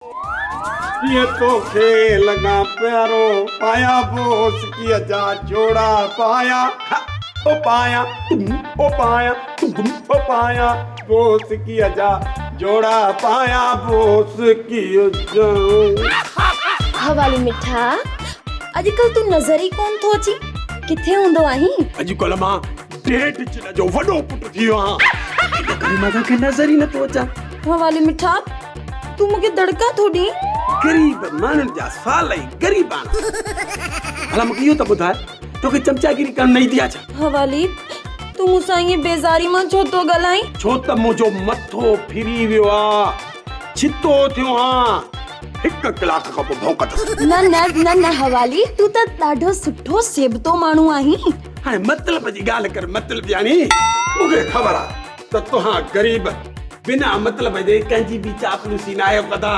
ये तो खेल लगा प्यारो पाया बोस की अजा जोड़ा पाया ओ पाया ओ पाया ओ पाया बोस की अजा जोड़ा पाया बोस की अजा। हवाली मिठा अॼुकल्ह तू नज़र ई कोन थो अची, किथे हूंदो आहीं? अॼुकल्ह मां डेढ चिन जो वॾो पुटु थी वियो आहियां, मां तोखे नज़र ई नथो अचां। हवाली मिठा तू मूंखे दड़का थो ॾी? गरीब माण्हुनि जा सवाल ई गरीब आहिनि। हला मूंखे इहो त ॿुधाए, तोखे चमचागिरी करणु न ईंदी आहे छा? हवाली तू मूंसां ईअं बेज़ारी मां छो थो ॻाल्हाईं? छो त मुंहिंजो मथो फिरी वियो आहे, छितो थियो आहियां, हिकु कलाक खां पोइ भौंकदसि। न न न न हवाली तू त ॾाढो सुठो सेबतो माण्हू आहीं। हाणे मतिलब जी ॻाल्हि कर, मतिलब यानी मूंखे ख़बर आहे त तव्हां गरीब बिना मतलब जे कंहिंजी बि चापलूसी न आहियो कंदा।